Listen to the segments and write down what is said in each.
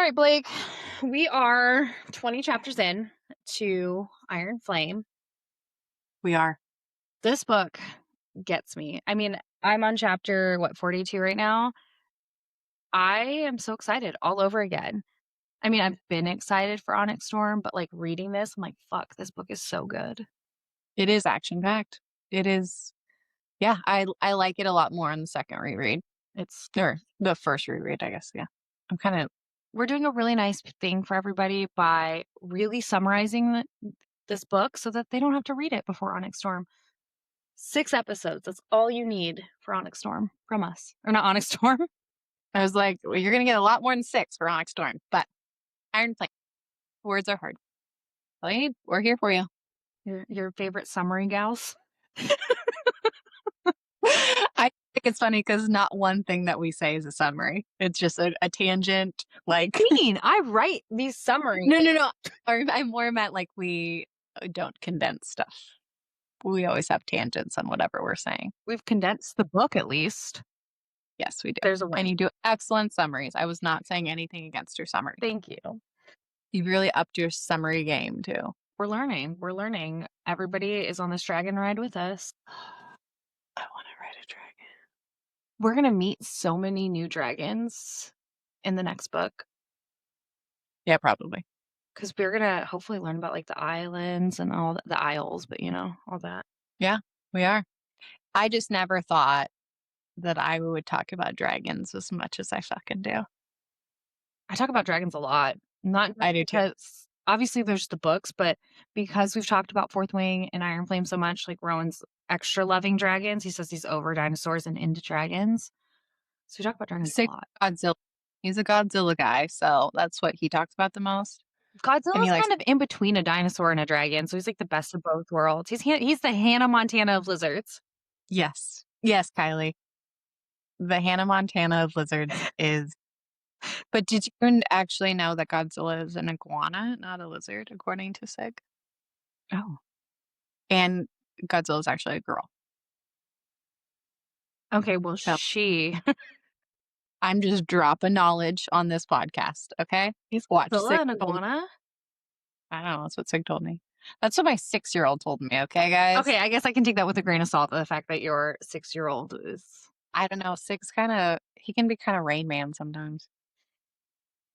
right, Blake. We are 20 chapters in to Iron Flame. We are. This book gets me. I mean, I'm on chapter, 42 right now. I am so excited all over again. I mean, I've been excited for Onyx Storm, but like reading this, I'm like, fuck, this book is so good. It is action-packed. It is. Yeah, I like it a lot more on the second reread. Or the first reread, I guess. Yeah. We're doing a really nice thing for everybody by really summarizing this book so that they don't have to read it before Onyx Storm. 6 episodes. That's all you need for Onyx Storm from us. Or not Onyx Storm. I was like, well, you're going to get a lot more than 6 for Onyx Storm. But Iron Flame, words are hard. All you need, we're here for you. Your favorite summary gals. I think it's funny because not one thing that we say is a summary. It's just a tangent. Like, I write these summaries. No. Or I more meant like we don't condense stuff. We always have tangents on whatever we're saying. We've condensed the book at least. Yes, we do. There's a win. And you do excellent summaries. I was not saying anything against your summary. Thank you. You really upped your summary game too. We're learning. Everybody is on this dragon ride with us. I want to ride a dragon. We're going to meet so many new dragons in the next book. Yeah, probably. Because we're going to hopefully learn about like the islands and all the isles, but all that. Yeah, we are. I just never thought that I would talk about dragons as much as I fucking do. I talk about dragons a lot. Not I do too. because obviously there's the books, but because we've talked about Fourth Wing and Iron Flame so much, like Rowan's extra loving dragons. He says he's over dinosaurs and into dragons. So we talk about dragons a lot. Godzilla. He's a Godzilla guy, so that's what he talks about the most. Godzilla's kind of in between a dinosaur and a dragon, so he's like the best of both worlds. He's the Hannah Montana of lizards. Yes, Kylie. The Hannah Montana of lizards is. But did you actually know that Godzilla is an iguana, not a lizard, according to Sig? Oh. And Godzilla is actually a girl. Okay, well, she. I'm just dropping knowledge on this podcast, okay? He's Godzilla an iguana? I don't know. That's what Sig told me. That's what my 6-year-old told me, okay, guys? Okay, I guess I can take that with a grain of salt, the fact that your 6-year-old is... I don't know. Sig's he can be kind of Rain Man sometimes.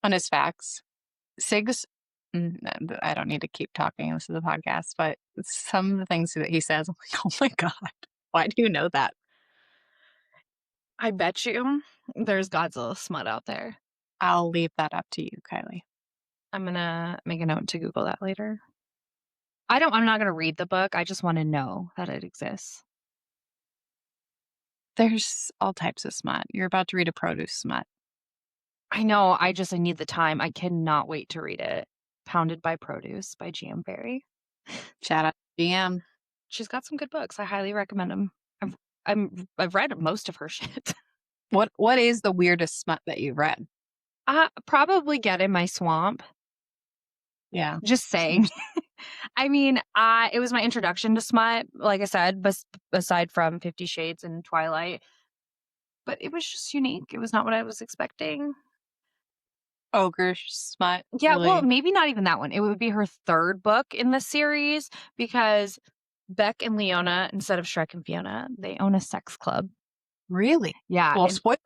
On his facts. Sig's, I don't need to keep talking. This is a podcast, but some of the things that he says, I'm like, oh my God, why do you know that? I bet you there's Godzilla smut out there. I'll leave that up to you, Kylie. I'm going to make a note to Google that later. I'm not going to read the book. I just want to know that it exists. There's all types of smut. You're about to read a produce smut. I know. I need the time. I cannot wait to read it. Pounded by Produce by GM Berry. Shout out to GM. She's got some good books. I highly recommend them. I've read most of her shit. What is the weirdest smut that you've read? Probably Get in My Swamp. Yeah. Just saying. I mean, it was my introduction to smut, like I said, aside from 50 Shades and Twilight. But it was just unique. It was not what I was expecting. Ogre smut. Yeah, really? Well, maybe not even that one. It would be her third book in the series because Beck and Leona, instead of Shrek and Fiona, they own a sex club. Really? Yeah. Well, spoil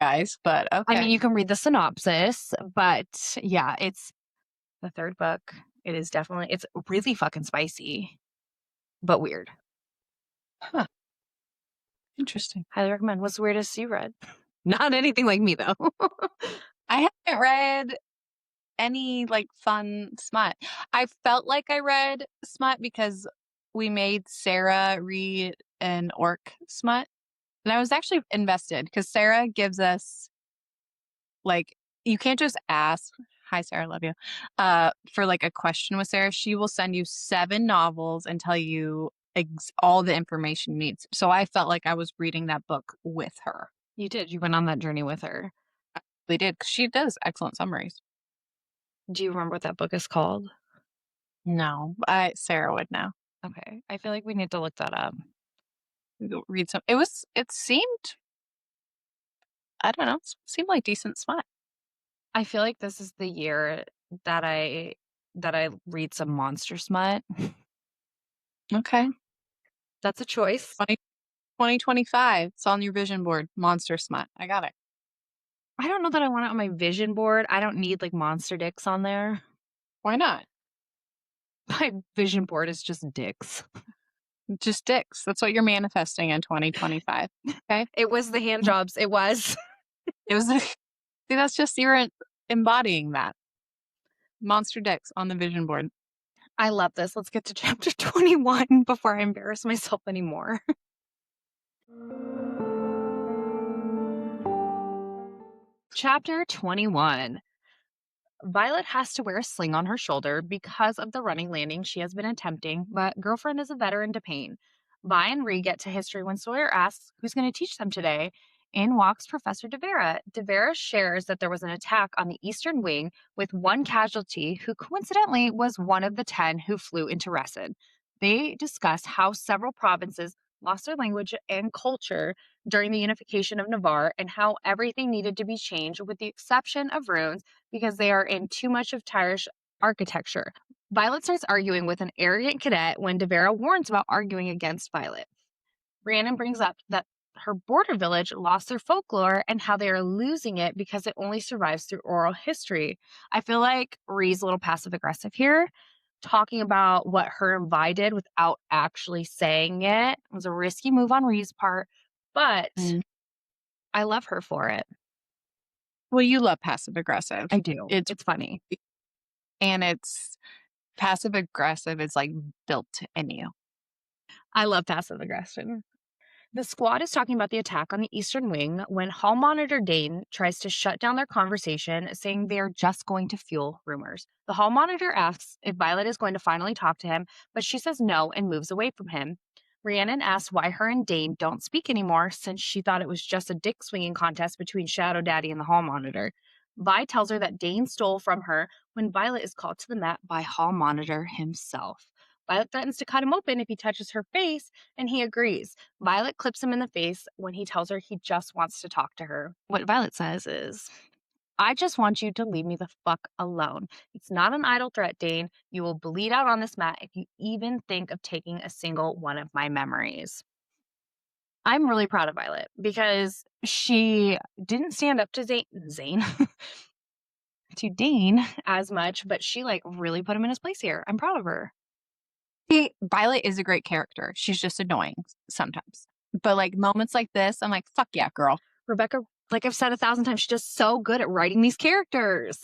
guys, but okay. I mean, you can read the synopsis, but yeah, it's the third book. It's really fucking spicy, but weird. Huh. Interesting. Highly recommend. What's the weirdest you read? Not anything like me, though. I haven't read any like fun smut. I felt like I read smut because we made Sarah read an orc smut. And I was actually invested because Sarah gives us like, you can't just ask, hi Sarah, love you, for like a question with Sarah. She will send you 7 novels and tell you all the information you need. So I felt like I was reading that book with her. You did. You went on that journey with her. I really did. She does excellent summaries. Do you remember what that book is called? No, Sarah would know. Okay. I feel like we need to look that up. Read some. It seemed, I don't know, seemed like decent smut. I feel like this is the year that I read some monster smut. Okay. That's a choice. 2025. It's on your vision board. Monster smut. I got it. I don't know that I want it on my vision board. I don't need, like, monster dicks on there. Why not? My vision board is just dicks. Just dicks. That's what you're manifesting in 2025. Okay. It was the hand Mm. jobs, it was. It was see, that's just you're embodying that. Monster dicks on the vision board. I love this. Let's get to chapter 21 before I embarrass myself anymore. Chapter 21. Violet has to wear a sling on her shoulder because of the running landing she has been attempting, but girlfriend is a veteran to pain. Vi and Ree get to history when Sawyer asks who's going to teach them today. In walks Professor Devera. Devera shares that there was an attack on the Eastern Wing with one casualty who coincidentally was one of the 10 who flew into Resin. They discuss how several provinces lost their language and culture during the unification of Navarre and how everything needed to be changed with the exception of runes because they are in too much of Tyrish architecture. Violet starts arguing with an arrogant cadet when Devera warns about arguing against Violet. Rhiannon brings up that her border village lost their folklore and how they are losing it because it only survives through oral history. I feel like Ree's a little passive aggressive here, talking about what her and Vi did without actually saying it. It was a risky move on Ree's part, but Mm. I love her for it. Well, you love passive aggressive. I do. It's It's funny. and it's passive aggressive is like built in you. I love passive aggression. The squad is talking about the attack on the Eastern Wing when Hall Monitor Dain tries to shut down their conversation, saying they are just going to fuel rumors. The Hall Monitor asks if Violet is going to finally talk to him, but she says no and moves away from him. Rhiannon asks why her and Dain don't speak anymore since she thought it was just a dick swinging contest between Shadow Daddy and the Hall Monitor. Vi tells her that Dain stole from her when Violet is called to the mat by Hall Monitor himself. Violet threatens to cut him open if he touches her face, and he agrees. Violet clips him in the face when he tells her he just wants to talk to her. What Violet says is, I just want you to leave me the fuck alone. It's not an idle threat, Dain. You will bleed out on this mat if you even think of taking a single one of my memories. I'm really proud of Violet because she didn't stand up to Zane to Dain as much, but she like really put him in his place here. I'm proud of her. Violet is a great character. She's just annoying sometimes. But like moments like this, I'm like, fuck yeah, girl. Rebecca, like I've said 1,000 times, she's just so good at writing these characters.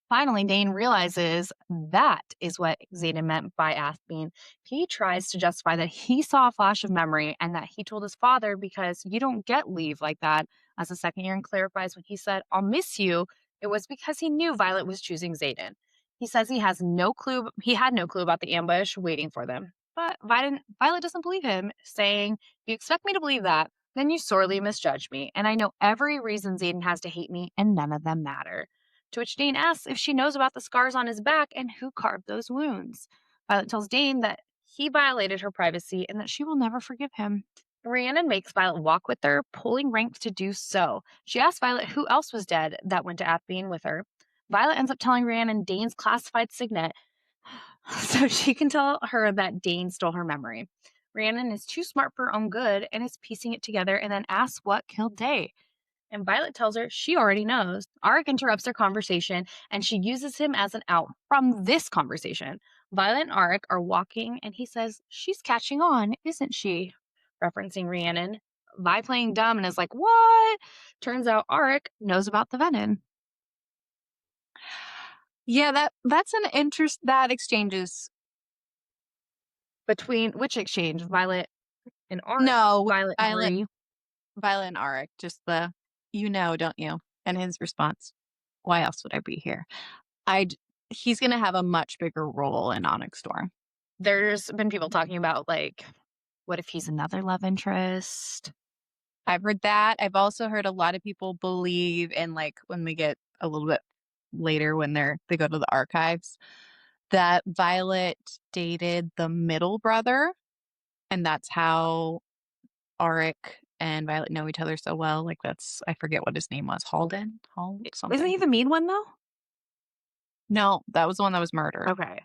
Finally, Dain realizes that is what Xaden meant by Athbean. He tries to justify that he saw a flash of memory and that he told his father because you don't get leave like that. As the second year clarifies when he said, I'll miss you, it was because he knew Violet was choosing Xaden. He says he had no clue about the ambush waiting for them. But Violet doesn't believe him, saying, if you expect me to believe that, then you sorely misjudge me, and I know every reason Xaden has to hate me, and none of them matter. To which Dain asks if she knows about the scars on his back and who carved those wounds. Violet tells Dain that he violated her privacy and that she will never forgive him. Rhiannon makes Violet walk with her, pulling rank to do so. She asks Violet who else was dead that went to Athbean with her. Violet ends up telling Rhiannon Dain's classified signet so she can tell her that Dain stole her memory. Rhiannon is too smart for her own good and is piecing it together and then asks what killed Day. And Violet tells her she already knows. Arik interrupts their conversation and she uses him as an out from this conversation. Violet and Arik are walking and he says, she's catching on, isn't she? Referencing Rhiannon. Vi playing dumb and is like, what? Turns out Arik knows about the venom. Yeah, that's an interest that exchanges. Between which exchange? Violet and Arik? No, Violet and Violet, Rhi? Violet and Arik, just the don't you? And his response, why else would I be here? He's gonna have a much bigger role in Onyx Storm. There's been people talking about like, what if he's another love interest? I've heard that. I've also heard a lot of people believe in like when we get a little bit later when they go to the archives that Violet dated the middle brother and that's how Arik and Violet know each other so well. Like, that's I forget what his name was. Halden? Hall Isn't something. he the mean one though? No, that was the one that was murdered. Okay.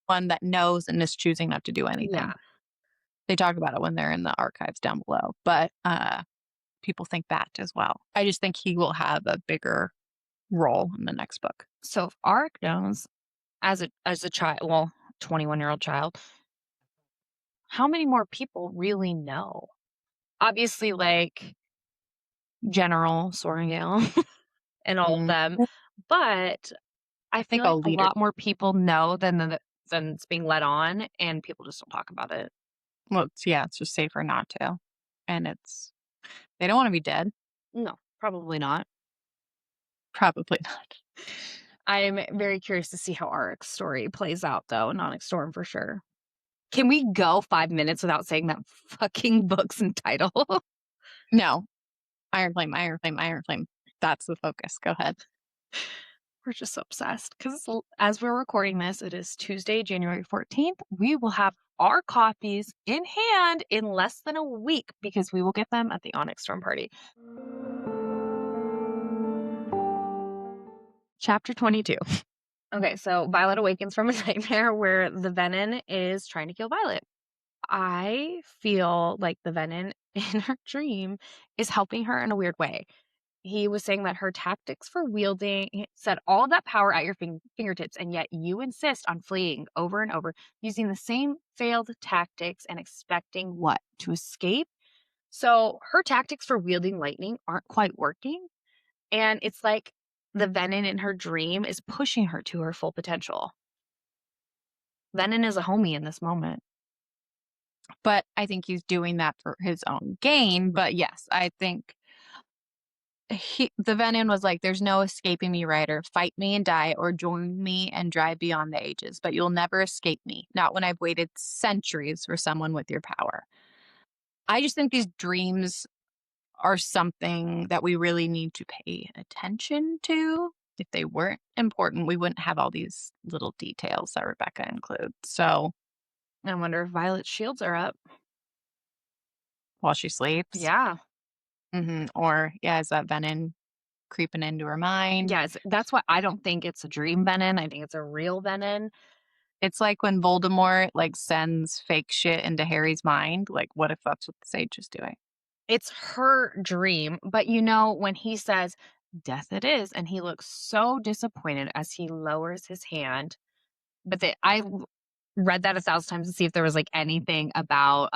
One that knows and is choosing not to do Yeah. anything. They talk about it when they're in the archives down below, but, people think that as well. I just think he will have a bigger role in the next book. So if Arik knows as a child, well, 21-year-old child, how many more people really know? Obviously, like General Sorrengail and all of Mm, them, but I I feel think like all a leaders lot more people know than it's being let on, and people just don't talk about it. well, it's just safer not to, and they don't wanna be dead. No, probably not. Probably not. I'm very curious to see how Arik's story plays out, though, in Onyx Storm for sure. Can we go 5 minutes without saying that fucking book's and title? No. Iron Flame, Iron Flame, Iron Flame. That's the focus. Go ahead. We're just so obsessed because as we're recording this, it is Tuesday, January 14th. We will have our copies in hand in less than a week because we will get them at the Onyx Storm party. Chapter 22. Okay, so Violet awakens from a nightmare where the Venin is trying to kill Violet. I feel like the Venin in her dream is helping her in a weird way. He was saying that her tactics for wielding set all of that power at your fingertips, and yet you insist on fleeing over and over, using the same failed tactics and expecting what? To escape? So her tactics for wielding lightning aren't quite working. And it's like the Venin in her dream is pushing her to her full potential. Venin is a homie in this moment. But I think he's doing that for his own gain. But yes, I think the Venom was like, "There's no escaping me, Ryder. Fight me and die, or join me and drive beyond the ages. But you'll never escape me. Not when I've waited centuries for someone with your power." I just think these dreams are something that we really need to pay attention to. If they weren't important, we wouldn't have all these little details that Rebecca includes. So I wonder if Violet's shields are up. while she sleeps, Yeah. or yeah, is that Venom creeping into her mind? Yeah, that's why I don't think it's a dream Venin. I think it's a real Venin. It's like when Voldemort like sends fake shit into Harry's mind. Like, what if that's what the sage is doing? It's her dream, but when he says, "Death it is," and he looks so disappointed as he lowers his hand. But I read that 1,000 times to see if there was like anything about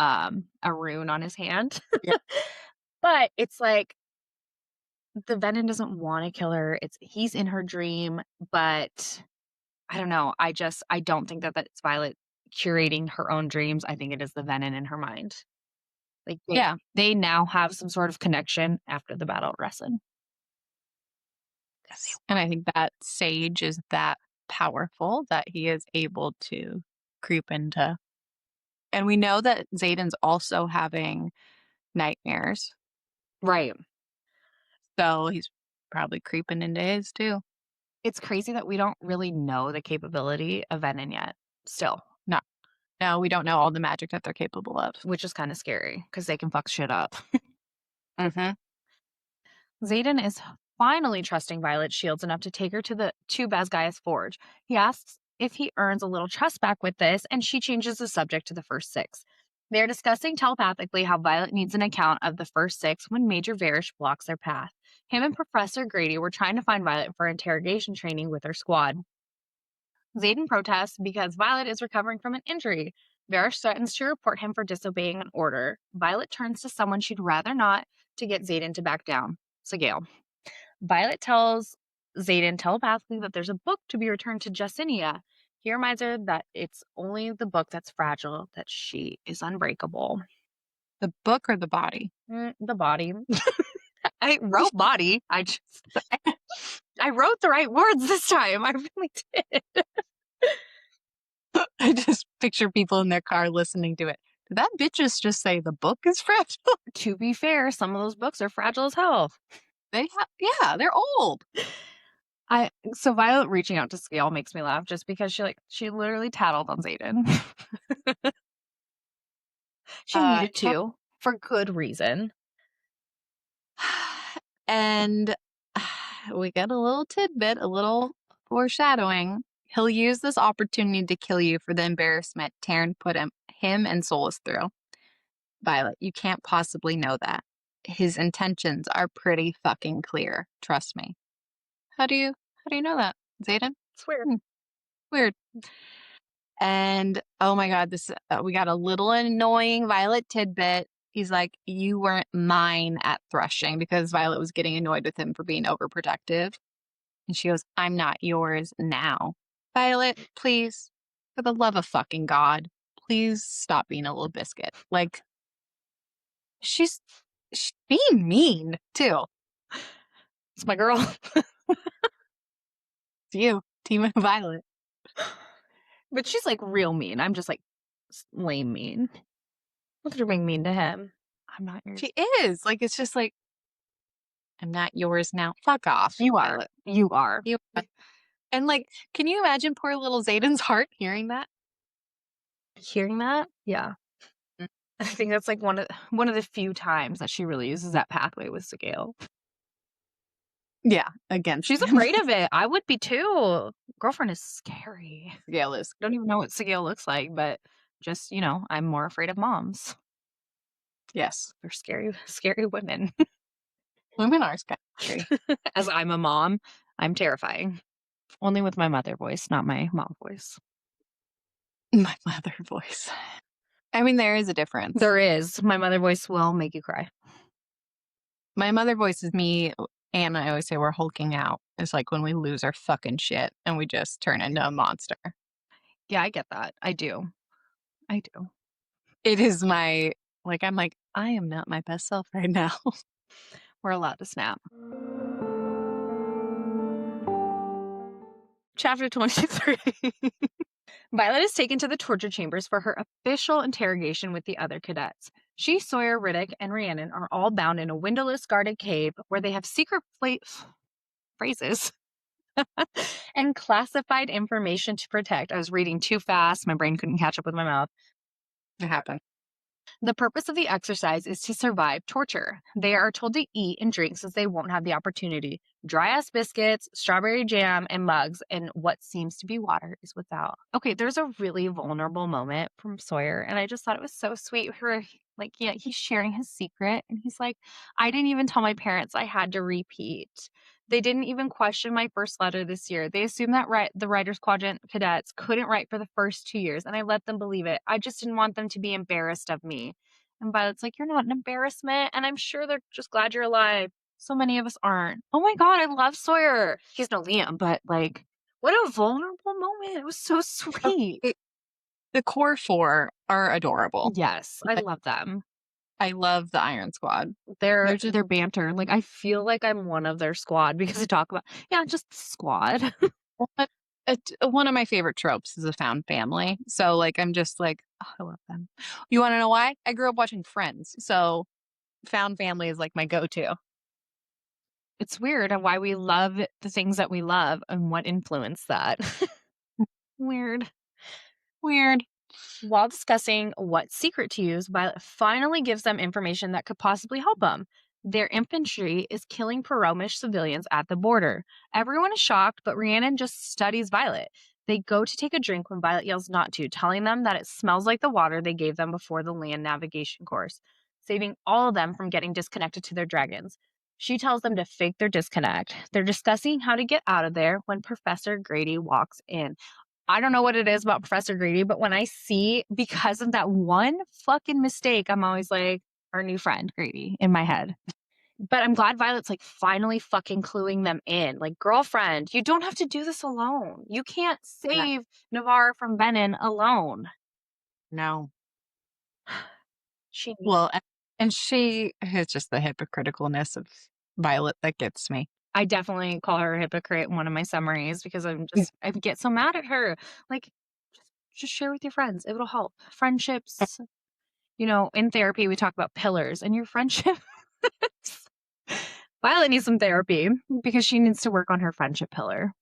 a rune on his hand. Yeah, But it's like the Venom doesn't want to kill her. He's in her dream, but I don't know. I don't think that that's Violet curating her own dreams. I think it is the Venom in her mind. Like yeah, they now have some sort of connection after the battle at Resin. and I think that sage is that powerful that he is able to creep into. And we know that Zayden's also having nightmares, Right. so he's probably creeping into his too. It's crazy that we don't really know the capability of Venom yet, still, No, no, we don't know all the magic that they're capable of. which is kind of scary because they can fuck shit up. Mm-hmm. Zayden is finally trusting Violet's shields enough to take her to Basgiath Forge. He asks if he earns a little trust back with this, and she changes the subject to the first six. They are discussing telepathically how Violet needs an account of the first six when Major Varish blocks their path. Him and Professor Grady were trying to find Violet for interrogation training with her squad. Zayden protests because Violet is recovering from an injury. Varish threatens to report him for disobeying an order. Violet turns to someone she'd rather not to get Zayden to back down. Sigale. Violet tells Zayden telepathically that there's a book to be returned to Jessinia. He reminds her that it's only the book that's fragile, that she is unbreakable. The book or the body? The body. I wrote body. I wrote the right words this time. I really did. I just picture people in their car listening to it. Did that bitch just say the book is fragile? To be fair, some of those books are fragile as hell. Yeah, they're old. So Violet reaching out to Scale makes me laugh just because she literally tattled on Zayden. She needed Yep. to, for good reason. And we get a little tidbit, a little foreshadowing. He'll use this opportunity to kill you for the embarrassment Taryn put him and Solus through. Violet, you can't possibly know that. His intentions are pretty fucking clear. Trust me. How do you know that, Zayden? It's weird. Weird. And oh my God, this we got a little annoying Violet tidbit. He's like, you weren't mine at threshing, because Violet was getting annoyed with him for being overprotective. And she goes, I'm not yours now. Violet, please, for the love of fucking God, please stop being a little biscuit. Like, she's being mean too. It's my girl. It's you, Team Violet. But she's like real mean. I'm just like lame mean. Look at her being mean to him. I'm not yours. She is. Like, it's just like, I'm not yours now. Fuck off. You are. Violet. You are. You are. And like, can you imagine poor little Zayden's heart hearing that? Hearing that? Yeah. Mm. I think that's like one of the few times that she really uses that pathway with Sigale. Yeah, against She's him. afraid of it. I would be too. Girlfriend is scary. Sigale is. I don't even know what Sigale looks like, but just, I'm more afraid of moms. Yes. They're scary, scary women. Women are scary. As I'm a mom, I'm terrifying. Only with my mother voice, not my mom voice. My mother voice. I mean, there is a difference. There is. My mother voice will make you cry. My mother voice is me, and I always say we're hulking out. It's like when we lose our fucking shit and we just turn into a monster. Yeah, I get that. I do. It is my, I'm like, I am not my best self right now. We're allowed to snap. Chapter 23. Violet is taken to the torture chambers for her official interrogation with the other cadets. She, Sawyer, Riddick, and Rhiannon are all bound in a windowless guarded cave where they have secret phrases and classified information to protect. I was reading too fast. My brain couldn't catch up with my mouth. It happened. The purpose of the exercise is to survive torture. They are told to eat and drink since they won't have the opportunity. Dry-ass biscuits, strawberry jam, and mugs, and what seems to be water is without. Okay, there's a really vulnerable moment from Sawyer, and I just thought it was so sweet. He's sharing his secret, and he's like, I didn't even tell my parents I had to repeat. They didn't even question my first letter this year. They assumed that the Writers Quadrant cadets couldn't write for the first 2 years, and I let them believe it. I just didn't want them to be embarrassed of me. And Violet's like, you're not an embarrassment, and I'm sure they're just glad you're alive. So many of us aren't. Oh my God, I love Sawyer. He's no Liam, but what a vulnerable moment. It was so sweet. The core four are adorable. Yes, I love them. I love the Iron Squad. Their banter. I feel like I'm one of their squad because they talk about, just the squad. One of my favorite tropes is a found family. So I'm just like, oh, I love them. You want to know why? I grew up watching Friends. So found family is my go-to. It's weird and why we love the things that we love and what influenced that. Weird. While discussing what secret to use, Violet finally gives them information that could possibly help them. Their infantry is killing Peromish civilians at the border. Everyone is shocked, but Rhiannon just studies Violet. They go to take a drink when Violet yells not to, telling them that it smells like the water they gave them before the land navigation course, saving all of them from getting disconnected to their dragons. She tells them to fake their disconnect. They're discussing how to get out of there when Professor Grady walks in. I don't know what it is about Professor Grady, but when I see, because of that one fucking mistake, I'm always like, our new friend, Grady, in my head. But I'm glad Violet's finally fucking cluing them in. Girlfriend, you don't have to do this alone. You can't save Navarre from Venom alone. No. She it's just the hypocriticalness of Violet that gets me. I definitely call her a hypocrite in one of my summaries because I get so mad at her. Just share with your friends. It'll help. Friendships, in therapy, we talk about pillars and your friendship. Violet needs some therapy because she needs to work on her friendship pillar.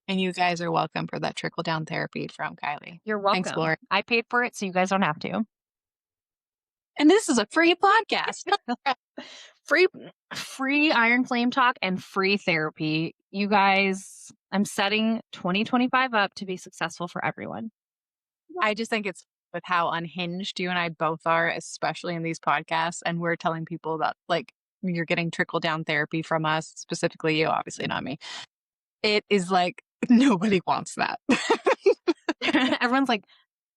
And you guys are welcome for that trickle-down therapy from Kylie. You're welcome. Thanks, Laura. I paid for it, so you guys don't have to. And this is a free podcast. Free free Iron Flame talk and free therapy. You guys, I'm setting 2025 up to be successful for everyone. I just think it's with how unhinged you and I both are, especially in these podcasts. And we're telling people that, like, you're getting trickle down therapy from us, specifically you, obviously not me. It is like, nobody wants that. Everyone's like,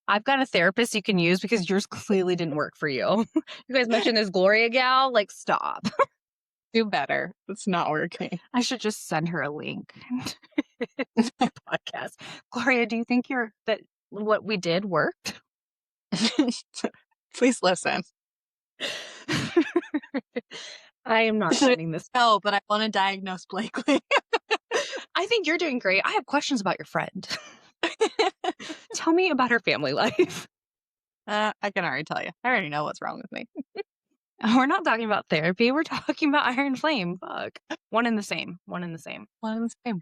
I've got a therapist you can use because yours clearly didn't work for you. You guys mentioned this Gloria gal. Like, stop. Do better. It's not working. I should just send her a link to my podcast. Gloria, do you think that what we did worked? Please listen. I am not sending this. No, but I want to diagnose Blakely. I think you're doing great. I have questions about your friend. Tell me about her family life. I can already tell you. I already know what's wrong with me. We're not talking about therapy. We're talking about Iron Flame. Fuck. One and the same. One and the same. One and the same.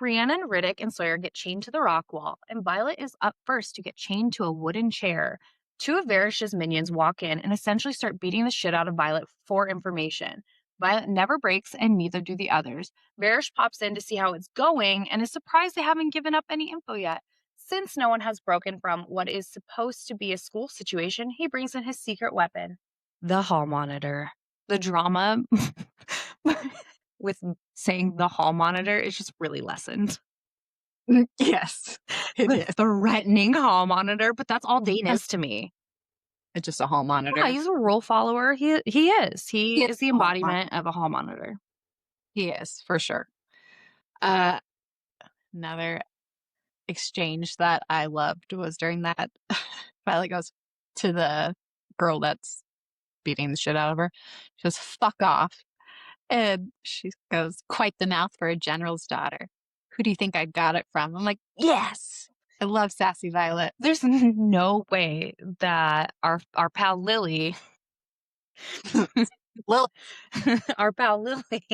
Rhiannon, Riddick, and Sawyer get chained to the rock wall, and Violet is up first to get chained to a wooden chair. Two of Varish's minions walk in and essentially start beating the shit out of Violet for information. Violet never breaks, and neither do the others. Varish pops in to see how it's going and is surprised they haven't given up any info yet. Since no one has broken from what is supposed to be a school situation, he brings in his secret weapon, the hall monitor. The drama with saying the hall monitor is just really lessened. Yes, it The is. threatening hall monitor, but that's all Dain is to me. It's just a hall monitor. Yeah, he's a rule follower. He is. He is the a hall embodiment of a hall monitor. He is, for sure. Another exchange that I loved was during that Violet goes to the girl that's beating the shit out of her. She goes, fuck off. And she goes, quite the mouth for a general's daughter. Who do you think I got it from? I'm like, yes. I love sassy Violet. There's no way that our pal Lily, Well, our pal Lily,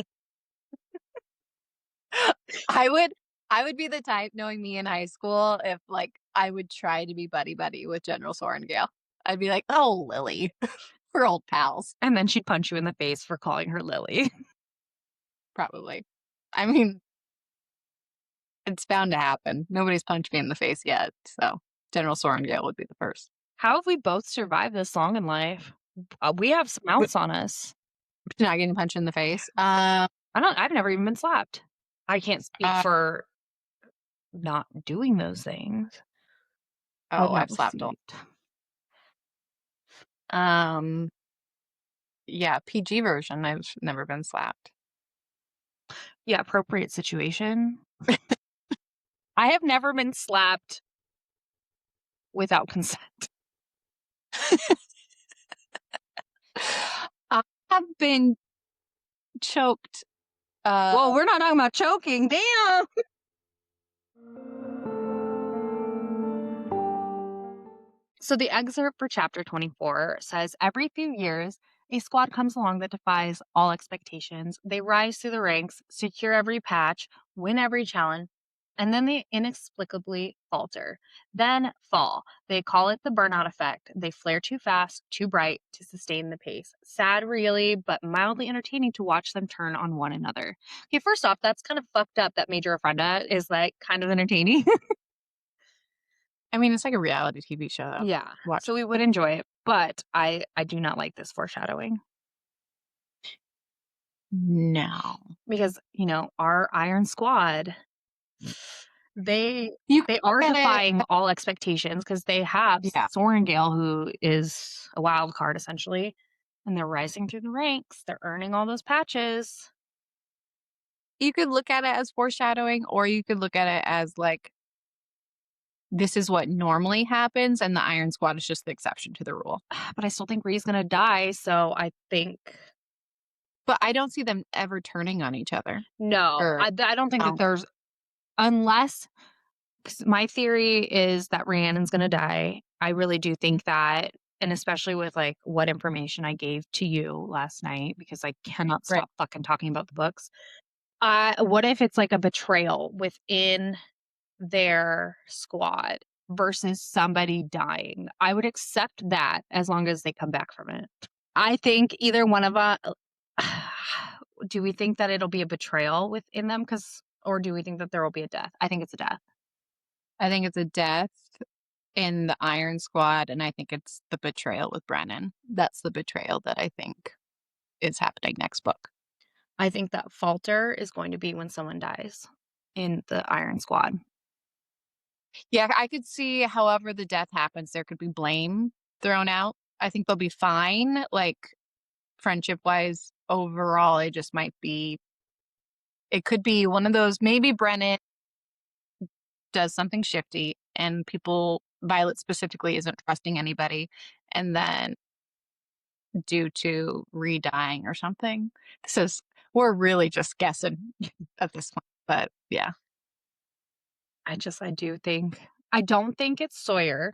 I would be the type, knowing me in high school, if like I would try to be buddy with General Sorengale. I'd be like, oh, Lily, we're old pals. and then she'd punch you in the face for calling her Lily. Probably. I mean, it's bound to happen. Nobody's punched me in the face yet, so General Sorengale would be the first. How have we both survived this long in life? We have some outs on us. Not getting punched in the face. I've never even been slapped. I can't speak for not doing those things. Oh, I've slapped all. Yeah, PG version. I've never been slapped. Yeah, appropriate situation. I have never been slapped without consent. I have been choked. Well, we're not talking about choking. Damn. So the excerpt for chapter 24 says, every few years, a squad comes along that defies all expectations. They rise through the ranks, secure every patch, win every challenge, and then they inexplicably falter. Then fall. They call it the burnout effect. They flare too fast, too bright to sustain the pace. Sad, really, but mildly entertaining to watch them turn on one another. Okay, first off, that's kind of fucked up that Major Ofrenda is like kind of entertaining. I mean, it's like a reality TV show. Yeah. Watch. So we would enjoy it, but I do not like this foreshadowing. No. Because, our Iron Squad, they are get it. defying all expectations because they have Sorengale, who is a wild card essentially, and they're rising through the ranks. They're earning all those patches. You could look at it as foreshadowing, or you could look at it as like, this is what normally happens, and the Iron Squad is just the exception to the rule. But I still think Rhee's gonna die, so I think. But I don't see them ever turning on each other. No, I don't think that there's, unless. My theory is that Rhiannon's gonna die. I really do think that, and especially with like what information I gave to you last night, because I cannot stop fucking talking about the books. What if it's like a betrayal within their squad versus somebody dying? I would accept that as long as they come back from it. I think either one of us, Do we think that it'll be a betrayal within them? Or do we think that there will be a death? I think it's a death. I think it's a death in the Iron Squad, and I think it's the betrayal with Brennan. That's the betrayal that I think is happening next book. I think that falter is going to be when someone dies in the Iron Squad. Yeah, I could see however the death happens, there could be blame thrown out. I think they'll be fine, like, friendship-wise. Overall, it just might be it could be one of those maybe Brennan does something shifty and people Violet specifically isn't trusting anybody, and then due to re-dying or something. This is we're really just guessing at this point, but yeah. I don't think it's Sawyer,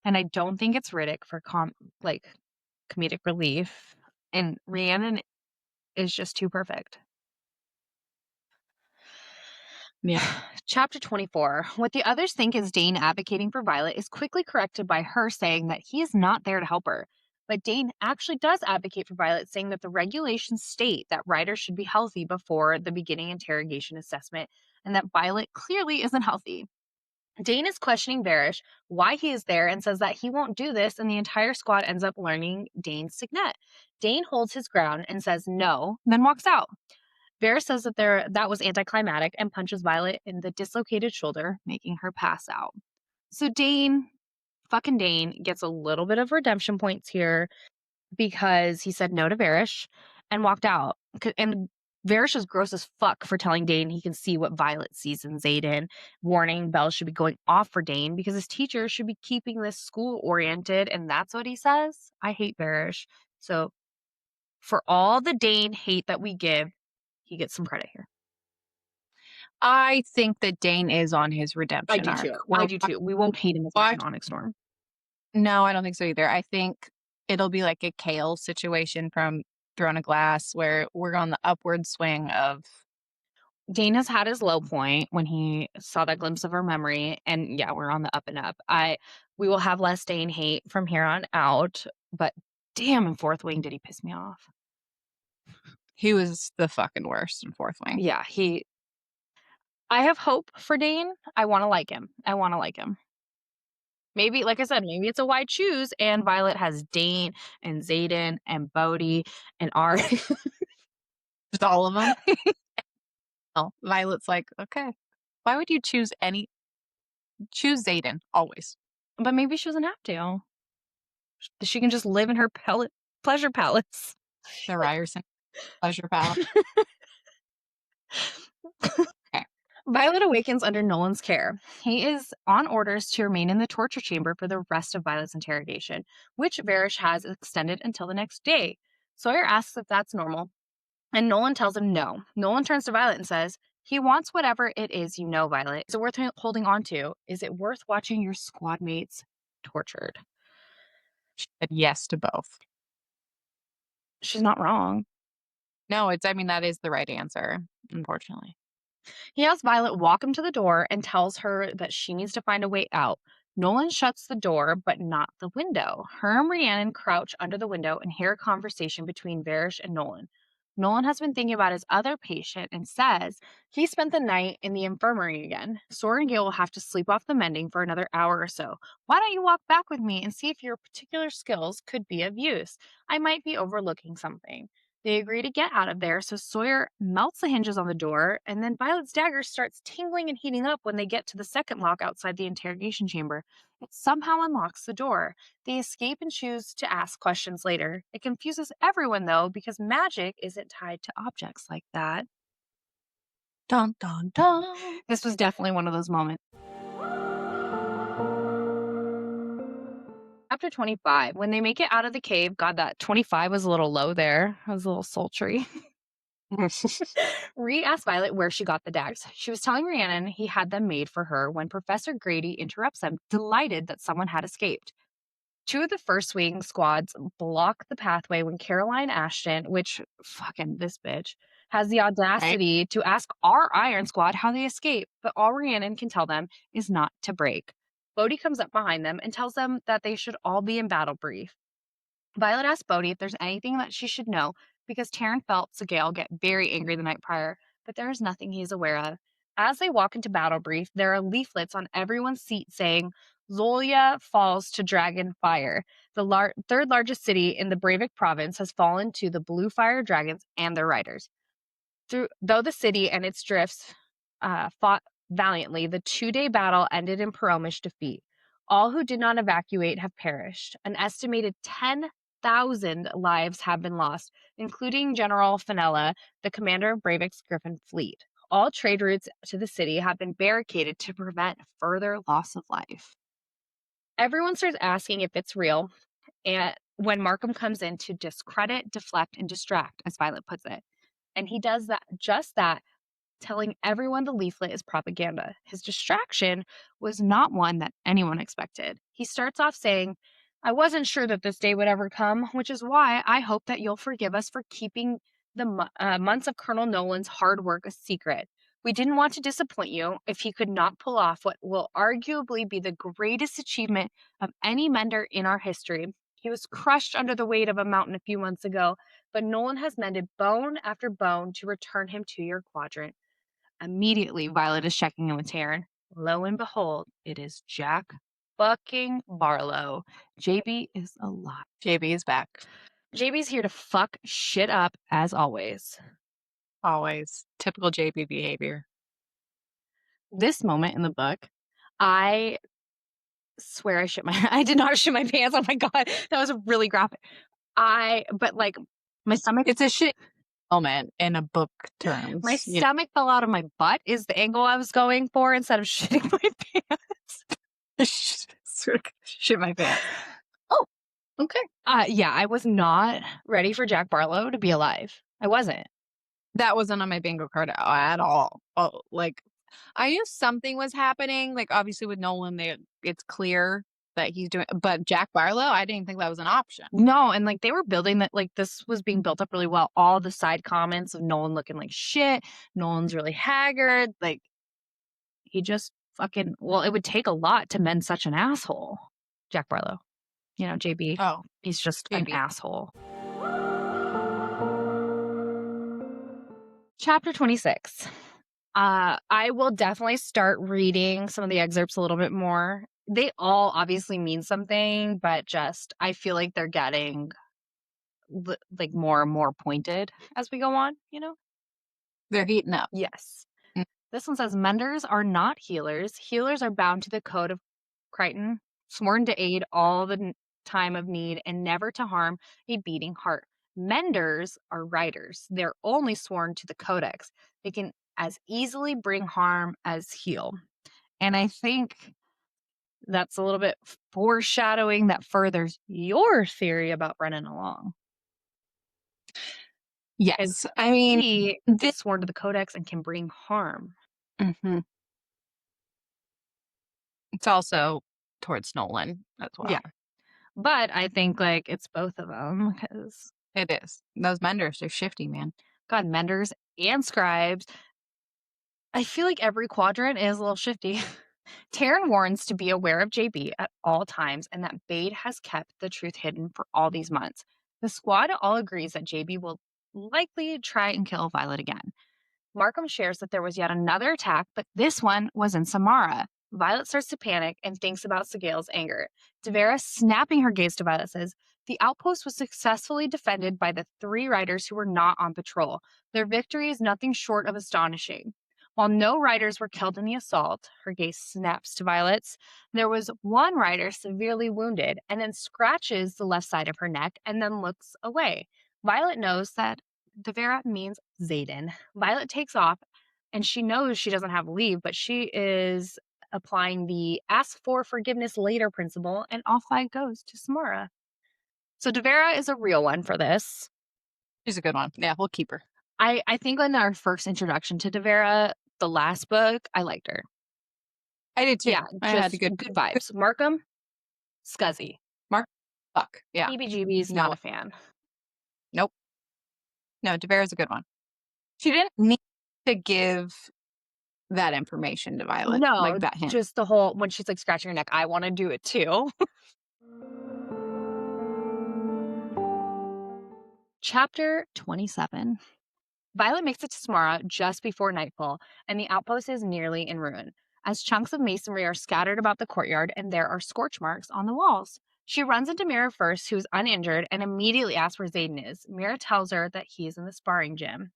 and I don't think it's Riddick for like comedic relief. And Rhiannon is just too perfect. Yeah. Chapter 24. What the others think is Dain advocating for Violet is quickly corrected by her saying that he is not there to help her. But Dain actually does advocate for Violet, saying that the regulations state that riders should be healthy before the beginning interrogation assessment, and that Violet clearly isn't healthy. Dain is questioning Varys why he is there and says that he won't do this, and the entire squad ends up learning Dain's signet. Dain holds his ground and says no, then walks out. Varys says that was anticlimactic and punches Violet in the dislocated shoulder, making her pass out. So fucking Dain, gets a little bit of redemption points here because he said no to Varys and walked out. And Varys is gross as fuck for telling Dain he can see what Violet sees in Xaden, warning bells should be going off for Dain because his teacher should be keeping this school oriented, and that's what he says. I hate Varys. So for all the Dain hate that we give, he gets some credit here. I think that Dain is on his redemption arc. I do too. We won't hate him as much in Onyx Storm. No, I don't think so either. I think it'll be like a Kale situation from Throne of Glass where we're on the upward swing of Dain has had his low point when he saw that glimpse of her memory, and yeah, we're on the up and up. We will have less Dain hate from here on out, but damn, in Fourth Wing did he piss me off. he was the fucking worst in Fourth Wing. Yeah, I have hope for Dain. I want to like him. Maybe, like I said, maybe it's a wide choose, and Violet has Dain and Xaden and Bodhi and Ari. Just all of them. Well, Violet's like, okay, why would you choose Xaden always? But maybe she doesn't have to. She can just live in her pleasure palace. The Ryerson pleasure palace. Okay. Violet awakens under Nolan's care. He is on orders to remain in the torture chamber for the rest of Violet's interrogation, which Varys has extended until the next day. Sawyer asks if that's normal, and Nolan tells him no. Nolan turns to Violet and says, he wants whatever it is you know, Violet. Is it worth holding on to? Is it worth watching your squad mates tortured? She said yes to both. She's not wrong. No, that is the right answer, unfortunately. He has Violet walk him to the door and tells her that she needs to find a way out. Nolan shuts the door, but not the window. Her and Rhiannon crouch under the window and hear a conversation between Varys and Nolan. Nolan has been thinking about his other patient and says he spent the night in the infirmary again. Sora and Gale will have to sleep off the mending for another hour or so. Why don't you walk back with me and see if your particular skills could be of use? I might be overlooking something. They agree to get out of there, so Sawyer melts the hinges on the door, and then Violet's dagger starts tingling and heating up when they get to the second lock outside the interrogation chamber. It somehow unlocks the door. They escape and choose to ask questions later. It confuses everyone, though, because magic isn't tied to objects like that. Dun, dun, dun. This was definitely one of those moments. Chapter 25. When they make it out of the cave, God, that 25 was a little low there. It was a little sultry. Rhea asked Violet where she got the daggers. She was telling Rhiannon he had them made for her when Professor Grady interrupts them, delighted that someone had escaped. Two of the first wing squads block the pathway when Caroline Ashton, which fucking this bitch, has the audacity to ask our Iron Squad how they escaped, but all Rhiannon can tell them is not to break. Bodhi comes up behind them and tells them that they should all be in battle brief. Violet asks Bodhi if there's anything that she should know because Taryn felt Sigale get very angry the night prior, but there is nothing he is aware of. As they walk into Battle Brief, there are leaflets on everyone's seat saying, Zolia falls to Dragon Fire. The third largest city in the Breivik province has fallen to the Blue Fire Dragons and their riders. Though the city and its drifts fought valiantly, the 2-day battle ended in Peromish defeat. All who did not evacuate have perished. An estimated 10,000 lives have been lost, including General Fenella, the commander of Breivik's Griffin fleet. All trade routes to the city have been barricaded to prevent further loss of life. Everyone starts asking if it's real, and when Markham comes in to discredit, deflect, and distract, as Violet puts it. And he does just that, telling everyone the leaflet is propaganda. His distraction was not one that anyone expected. He starts off saying, I wasn't sure that this day would ever come, which is why I hope that you'll forgive us for keeping the months of Colonel Nolan's hard work a secret. We didn't want to disappoint you if he could not pull off what will arguably be the greatest achievement of any mender in our history. He was crushed under the weight of a mountain a few months ago, but Nolan has mended bone after bone to return him to your quadrant. Immediately, Violet is checking in with Taryn. Lo and behold, it is Jack fucking Barlow. JB is alive. JB is back. JB's here to fuck shit up as always. Always. Typical JB behavior. This moment in the book, I swear I did not shit my pants. Oh my God. That was really graphic. But like my stomach. It's a shit moment in a book terms. My stomach fell out of my butt is the angle I was going for instead of shitting my pants. Shit my pants. Oh, okay. Yeah, I was not ready for Jack Barlow to be alive. I wasn't. That wasn't on my bingo card at all. Oh, like, I knew something was happening. Like, obviously with Nolan, it's clear that he's doing, but Jack Barlow, I didn't think that was an option. No, and like they were building that, like this was being built up really well. All the side comments of Nolan looking like shit. Nolan's really haggard. Like he just fucking, well, it would take a lot to mend such an asshole. Jack Barlow. You know, JB. Oh, he's just JB. an asshole. Chapter 26. I will definitely start reading some of the excerpts a little bit more. They all obviously mean something, but just I feel like they're getting like more and more pointed as we go on, you know? They're heating up. Yes. This one says, Menders are not healers. Healers are bound to the code of Crichton, sworn to aid all the time of need and never to harm a beating heart. Menders are writers. They're only sworn to the codex. They can as easily bring harm as heal. And I think that's a little bit foreshadowing that furthers your theory about Brennan along. Yes. I mean, he is sworn to the codex and can bring harm. Mm-hmm. It's also towards Nolan as well. Yeah. But I think like it's both of them because it is. Those menders, they're shifty, man. God, menders and scribes. I feel like every quadrant is a little shifty. Taryn warns to be aware of JB at all times and that Bade has kept the truth hidden for all these months. The squad all agrees that JB will likely try and kill Violet again. Markham shares that there was yet another attack, but this one was in Samara. Violet starts to panic and thinks about Sigale's anger. Devera, snapping her gaze to Violet, says, the outpost was successfully defended by the 3 riders who were not on patrol. Their victory is nothing short of astonishing. While no riders were killed in the assault, her gaze snaps to Violet's, there was one rider severely wounded and then scratches the left side of her neck and then looks away. Violet knows that Devera means Zayden. Violet takes off and she knows she doesn't have leave, but she is applying the ask for forgiveness later principle, and off I goes to Samara. So Devera is a real one for this. She's a good one. Yeah, we'll keep her. I think in our first introduction to Devera, the last book, I liked her. I did too. Yeah, I had good vibes. Markham, scuzzy. Fuck. Yeah. EBGB's not a fan. Nope. No, Devera's a good one. She didn't need to give that information to Violet. No, like that hint. Just the whole, when she's like scratching her neck, I want to do it too. Chapter 27. Violet makes it to Samara just before nightfall, and the outpost is nearly in ruin, as chunks of masonry are scattered about the courtyard and there are scorch marks on the walls. She runs into Mira first, who is uninjured, and immediately asks where Xaden is. Mira tells her that he is in the sparring gym.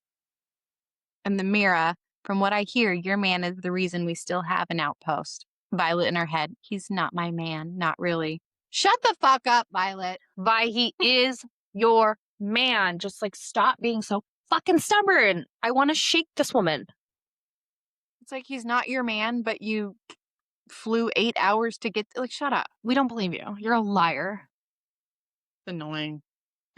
And the Mira, from what I hear, your man is the reason we still have an outpost. Violet in her head, he's not my man, not really. Shut the fuck up, Violet. Vi, he is your man. Just stop being so fucking stubborn. I want to shake this woman. It's like he's not your man, but you flew 8 hours to get, shut up. We don't believe you. You're a liar. It's annoying.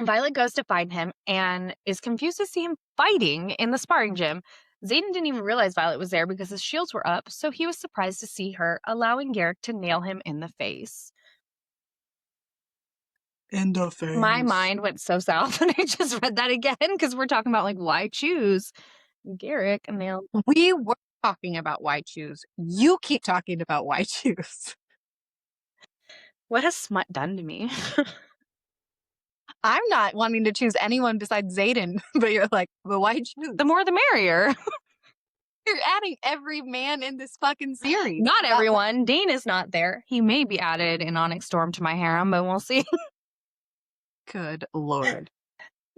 Violet goes to find him and is confused to see him fighting in the sparring gym. Xaden didn't even realize Violet was there because his shields were up, so he was surprised to see her, allowing Garrick to nail him in the face. In the face. My mind went so south when I just read that again because we're talking about why choose. Garrick nailed. We were talking about why choose. You keep talking about why choose. What has smut done to me? I'm not wanting to choose anyone besides Xaden, but you're like, but why choose? The more the merrier. You're adding every man in this fucking series. Not everyone. Dain is not there. He may be added in Onyx Storm to my harem, but we'll see. Good Lord.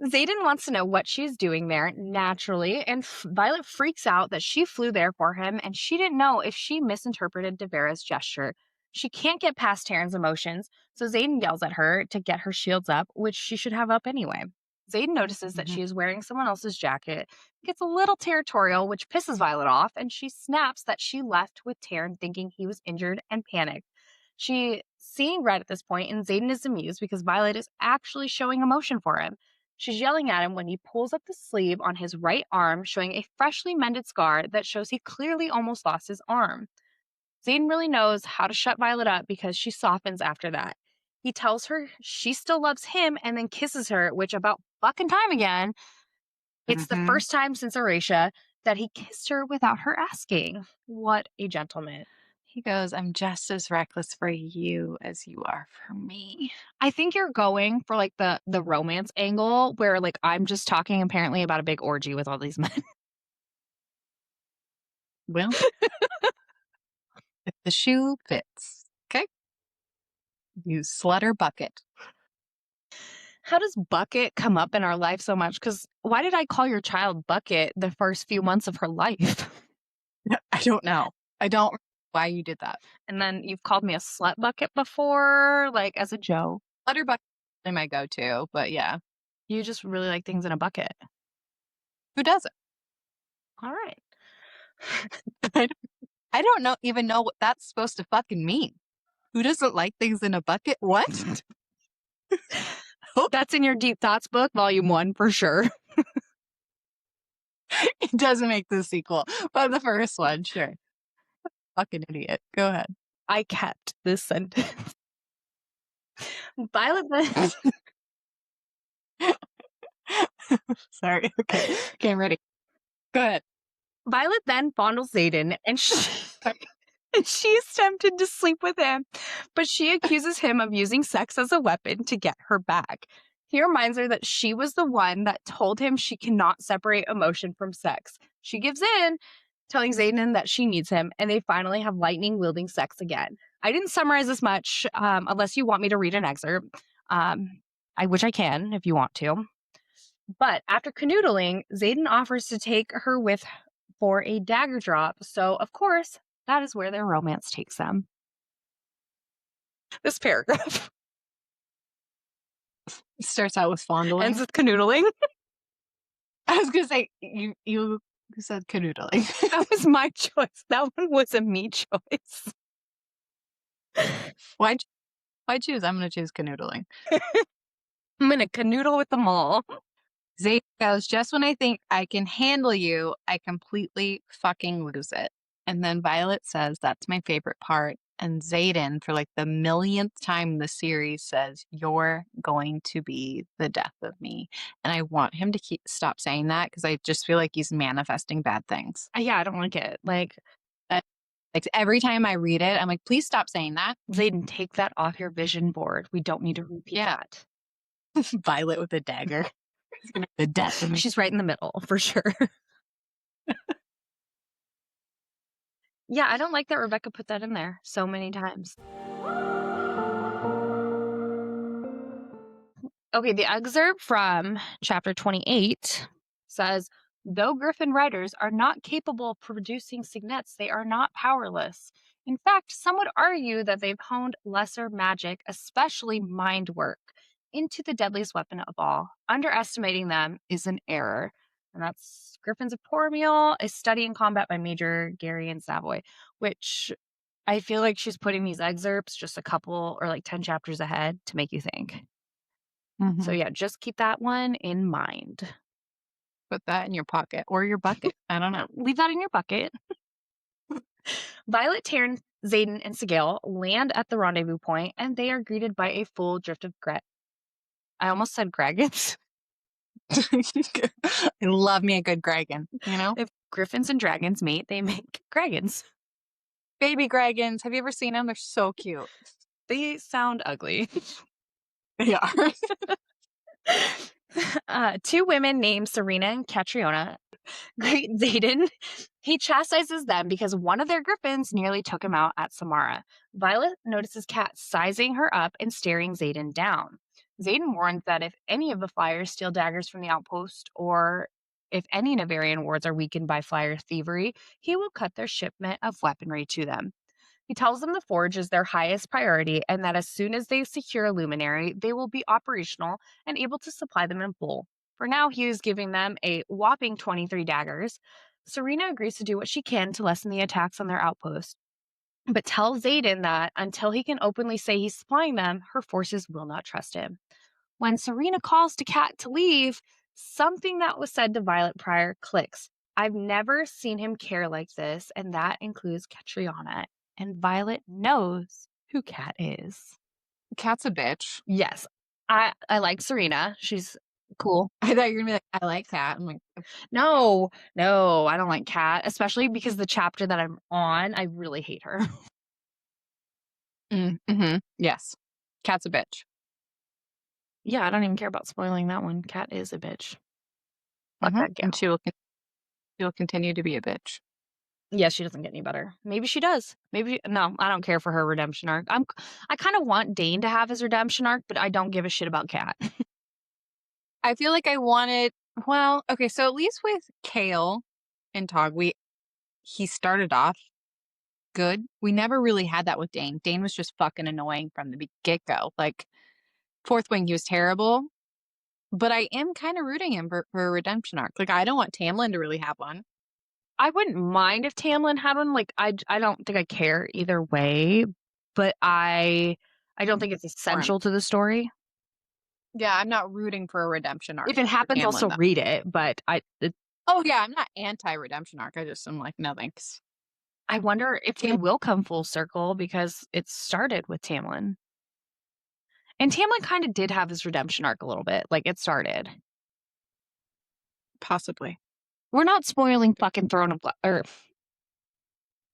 Xaden wants to know what she's doing there, naturally, and Violet freaks out that she flew there for him, and she didn't know if she misinterpreted Devera's gesture. She can't get past Terran's emotions, so Xaden yells at her to get her shields up, which she should have up anyway. Xaden notices that she is wearing someone else's jacket, gets a little territorial, which pisses Violet off, and she snaps that she left with Terran thinking he was injured and panicked. She's seeing red at this point, and Xaden is amused because Violet is actually showing emotion for him. She's yelling at him when he pulls up the sleeve on his right arm, showing a freshly mended scar that shows he clearly almost lost his arm. Xaden really knows how to shut Violet up because she softens after that. He tells her she still loves him and then kisses her, which about fucking time again. It's the first time since Erasia that he kissed her without her asking. What a gentleman. He goes, I'm just as reckless for you as you are for me. I think you're going for the romance angle where I'm just talking apparently about a big orgy with all these men. Well, if the shoe fits, okay? You slut or bucket. How does Bucket come up in our life so much? Because why did I call your child Bucket the first few months of her life? I don't know. I don't know why you did that. And then you've called me a slut bucket before, as a joke. Slut or bucket is my go-to, but yeah. You just really like things in a bucket. Who doesn't? All right. I don't even know what that's supposed to fucking mean. Who doesn't like things in a bucket? What? That's in your Deep Thoughts book, volume 1, for sure. It doesn't make the sequel, but the first one, sure. Fucking idiot. Go ahead. I kept this sentence. Violet then... Sorry. Okay, I'm ready. Go ahead. Violet then fondles Xaden, and she's tempted to sleep with him, but she accuses him of using sex as a weapon to get her back. He reminds her that she was the one that told him she cannot separate emotion from sex. She gives in, telling Xaden that she needs him, and they finally have lightning-wielding sex again. I didn't summarize this much, unless you want me to read an excerpt, which I can if you want to. But after canoodling, Xaden offers to take her with for a dagger drop, so of course, that is where their romance takes them. This paragraph starts out with fondling. Ends with canoodling. I was going to say, you said canoodling. That was my choice. That one was a me choice. Why choose? I'm going to choose canoodling. I'm going to canoodle with them all. Xaden goes, just when I think I can handle you, I completely fucking lose it. And then Violet says, that's my favorite part. And Xaden, for the millionth time in the series, says, you're going to be the death of me. And I want him to stop saying that because I just feel like he's manifesting bad things. Yeah, I don't like it. Every time I read it, I'm like, please stop saying that. Xaden, take that off your vision board. We don't need to repeat that. Violet with a dagger. It's gonna be the death of me. She's right in the middle, for sure. Yeah, I don't like that Rebecca put that in there so many times. Okay, the excerpt from chapter 28 says, though Griffin writers are not capable of producing signets, they are not powerless. In fact, some would argue that they've honed lesser magic, especially mind work, into the deadliest weapon of all. Underestimating them is an error. And that's Griffins of Pormiel, a study in combat by Major Gary and Savoy, which I feel like she's putting these excerpts just a couple or like 10 chapters ahead to make you think. So yeah, just keep that one in mind. Put that in your pocket or your bucket. I don't know. Leave that in your bucket. Violet, Taryn, Xaden, and Sigale land at the rendezvous point, and they are greeted by a full drift of I almost said dragons. I love me a good dragon, you know? If griffins and dragons mate, they make dragons. Baby dragons. Have you ever seen them? They're so cute. They sound ugly. They are. Two women named Serena and Catriona greet Xaden. He chastises them because one of their griffins nearly took him out at Samara. Violet notices Kat sizing her up and staring Xaden down. Xaden warns that if any of the flyers steal daggers from the outpost, or if any Navarian wards are weakened by flyer thievery, he will cut their shipment of weaponry to them. He tells them the forge is their highest priority and that as soon as they secure a luminary, they will be operational and able to supply them in full. For now, he is giving them a whopping 23 daggers. Serena agrees to do what she can to lessen the attacks on their outpost, but tells Xaden that until he can openly say he's supplying them, her forces will not trust him. When Serena calls to Kat to leave, something that was said to Violet prior clicks. I've never seen him care like this, and that includes Catriona. And Violet knows who Kat is. Cat's a bitch. Yes. I like Serena. She's cool. I thought you were gonna be like, I like Cat. I'm like, No, I don't like Kat, especially because the chapter that I'm on, I really hate her. yes. Cat's a bitch. Yeah, I don't even care about spoiling that one. Kat is a bitch. Fuck that gal. And she will continue to be a bitch. Yeah, she doesn't get any better. Maybe she does. No, I don't care for her redemption arc. I kind of want Dain to have his redemption arc, but I don't give a shit about Kat. I feel like I wanted, well, okay, so at least with Kale and Tog, he started off good. We never really had that with Dain. Dain was just fucking annoying from the get-go. Like, Fourth Wing, he was terrible, but I am kind of rooting him for a redemption arc. Like, I don't want Tamlin to really have one. I wouldn't mind if Tamlin had one. Like, I don't think I care either way, but I don't think it's essential to the story. Yeah, I'm not rooting for a redemption arc. If it happens, I'll still read it, but oh yeah, I'm not anti-redemption arc. I'm like, no thanks. I wonder if we will come full circle because it started with Tamlin. And Tamlin kind of did have his redemption arc a little bit. Like, it started. Possibly. We're not spoiling fucking Throne of or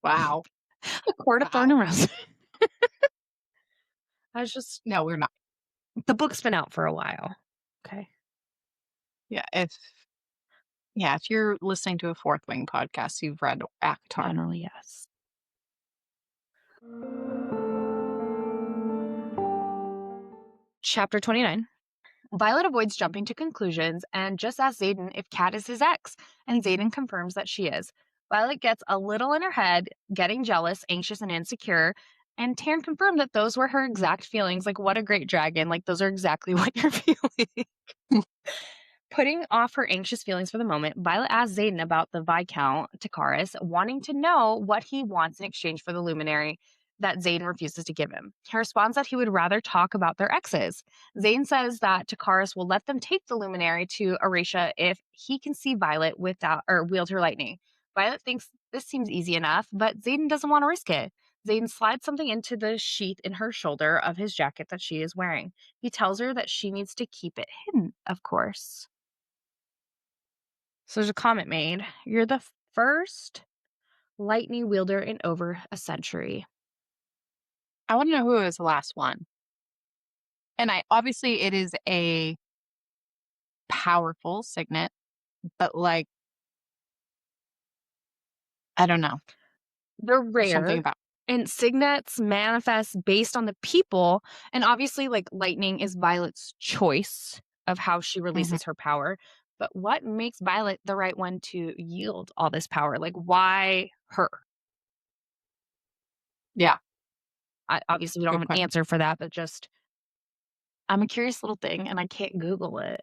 wow. A Court of Thorn and Rose. I was just no, we're not. The book's been out for a while. Okay. Yeah, if you're listening to a Fourth Wing podcast, you've read ACOTAR. Generally, yes. Chapter 29. Violet avoids jumping to conclusions and just asks Xaden if Kat is his ex, and Xaden confirms that she is. Violet gets a little in her head, getting jealous, anxious, and insecure, and Taryn confirmed that those were her exact feelings. Like, what a great dragon. Like, those are exactly what you're feeling. Putting off her anxious feelings for the moment, Violet asks Xaden about the Viscount Takaris, wanting to know what he wants in exchange for the luminary that Xaden refuses to give him. He responds that he would rather talk about their exes. Xaden says that Takaris will let them take the luminary to Aracia if he can see Violet without or wield her lightning. Violet thinks this seems easy enough, but Xaden doesn't want to risk it. Xaden slides something into the sheath in her shoulder of his jacket that she is wearing. He tells her that she needs to keep it hidden, of course. So there's a comment made. You're the first lightning wielder in over a century. I want to know who was the last one. And obviously it is a powerful signet, but like, I don't know. They're There's something rare, about and signets manifest based on the people, and obviously, like, lightning is Violet's choice of how she Mhm. releases her power, but what makes Violet the right one to yield all this power? Like, why her? Yeah, I obviously, we don't good have an question. answer for that, but just I'm a curious little thing, and I can't Google it.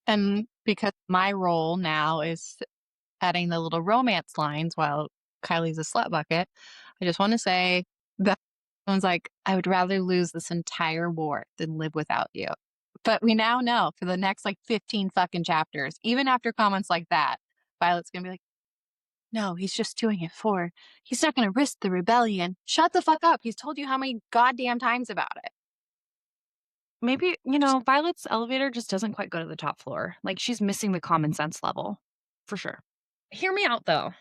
And because my role now is adding the little romance lines while Kylie's a slut bucket, I just want to say that someone's like, I would rather lose this entire war than live without you. But we now know for the next like 15 fucking chapters, even after comments like that, Violet's gonna be like, no, he's just doing it for, he's not gonna risk the rebellion. Shut the fuck up. He's told you how many goddamn times about it. Maybe, Violet's elevator just doesn't quite go to the top floor. Like, she's missing the common sense level, for sure. Hear me out, though,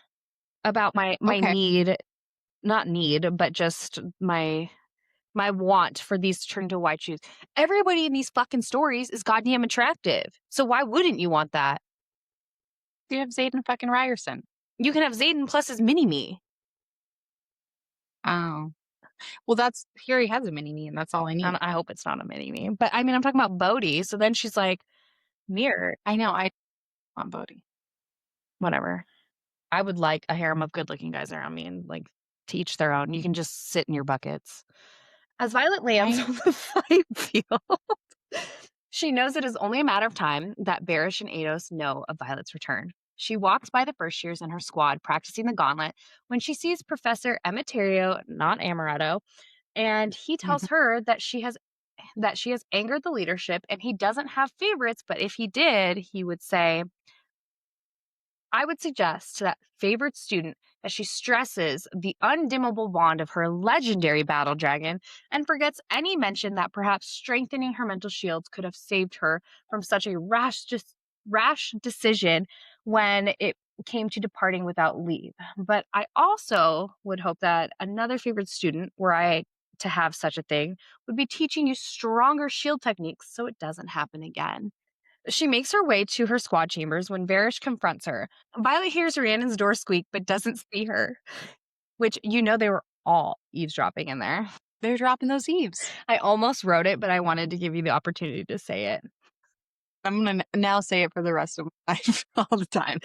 about my Okay. need, not need, but just my want for these to turn to white shoes. Everybody in these fucking stories is goddamn attractive. So why wouldn't you want that? You have Zayden fucking Ryerson. You can have Zayden plus his mini me. Oh. Well, that's here he has a mini me, and that's all I need. I hope it's not a mini me. But I mean, I'm talking about Bodhi. So then she's like, mirror, I know, I want Bodhi. whatever. I would like a harem of good looking guys around me and like to each their own. You can just sit in your buckets. As Violet lands I on the fight field, she knows it is only a matter of time that Barish and Ados know of Violet's return. She walks by the first years in her squad practicing the gauntlet when she sees Professor Emeterio, not Amaretto, and he tells Mhm. her that she has angered the leadership and he doesn't have favorites, but if he did, he would say, I would suggest to that favored student that she stresses the undimmable bond of her legendary battle dragon and forgets any mention that perhaps strengthening her mental shields could have saved her from such a rash decision when it came to departing without leave. But I also would hope that another favored student, were I to have such a thing, would be teaching you stronger shield techniques so it doesn't happen again. She makes her way to her squad chambers when Varish confronts her. Violet hears Rhiannon's door squeak but doesn't see her, which they were all eavesdropping in there. They're dropping those eaves. I almost wrote it, but I wanted to give you the opportunity to say it. I'm gonna now say it for the rest of my life all the time.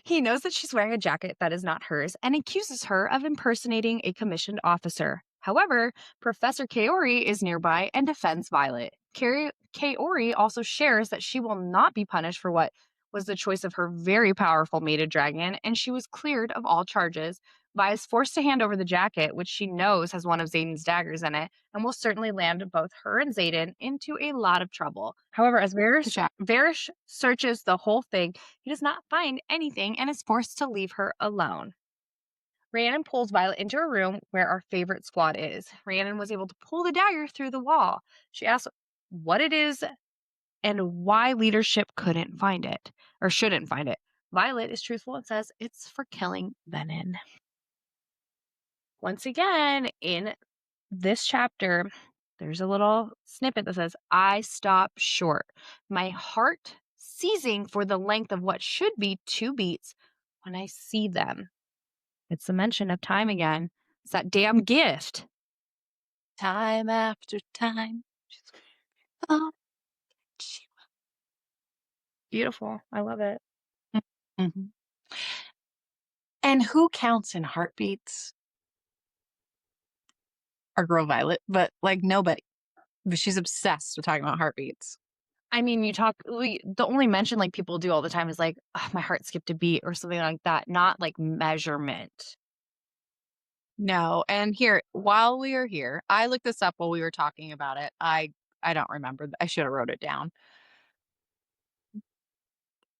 He knows that she's wearing a jacket that is not hers and accuses her of impersonating a commissioned officer. However, Professor Kaori is nearby and defends Violet. Kaori also shares that she will not be punished for what was the choice of her very powerful mated dragon, and she was cleared of all charges. Vi is forced to hand over the jacket, which she knows has one of Zayden's daggers in it, and will certainly land both her and Zayden into a lot of trouble. However, as Good Varish, job. Varish searches the whole thing, he does not find anything and is forced to leave her alone. Rhiannon pulls Violet into a room where our favorite squad is. Rhiannon was able to pull the dagger through the wall. She asks what it is and why leadership couldn't find it or shouldn't find it. Violet is truthful and says it's for killing Venin. Once again, in this chapter, there's a little snippet that says, I stop short, my heart seizing for the length of what should be 2 beats when I see them. It's the mention of time again. It's that damn gift. Time after time. Oh, Beautiful. I love it. mhm. And who counts in heartbeats? Our girl Violet, but like nobody. But she's obsessed with talking about heartbeats. I mean, the only mention like people do all the time is like, "Ugh, my heart skipped a beat or something like that, not like measurement. No, and here, while we are here, I looked this up while we were talking about it. I don't remember. I should have wrote it down.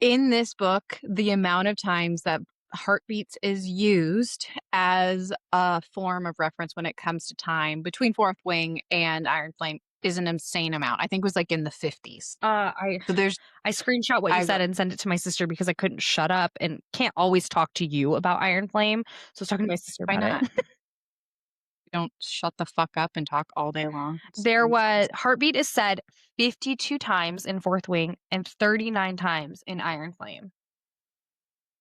In this book, the amount of times that heartbeats is used as a form of reference when it comes to time between Fourth Wing and Iron Flame is an insane amount. I think it was like in the 50s. I So there's I screenshot what you I said and sent it to my sister because I couldn't shut up and can't always talk to you about Iron Flame. So I was talking to my sister why about it. not? don't shut the fuck up and talk all day long. There was heartbeat is said 52 times in Fourth Wing and 39 times in Iron Flame.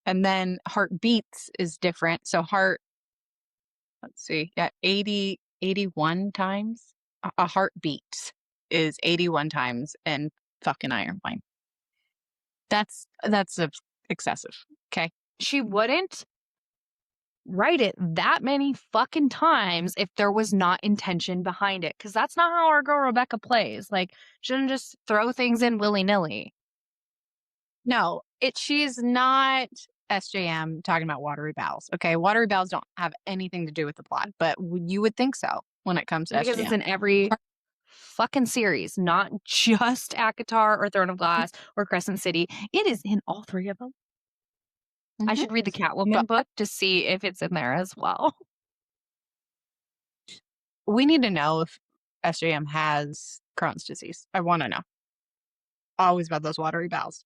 And then heartbeats is different. So let's see, yeah, 81 times. A heartbeat is 81 times in fucking Iron Flame. That's excessive. Okay. She wouldn't write it that many fucking times if there was not intention behind it. Because that's not how our girl Rebecca plays. Like, shouldn't just throw things in willy-nilly. No, she's not SJM talking about watery bowels. Okay. Watery bowels don't have anything to do with the plot, but you would think so when it comes to Because SJM. it's in every fucking series, not just ACOTAR or Throne of Glass or Crescent City. It is in all three of them. I should read the Catwoman book to see if it's in there as well. We need to know if SJM has Crohn's disease. I want to know. Always about those watery bowels.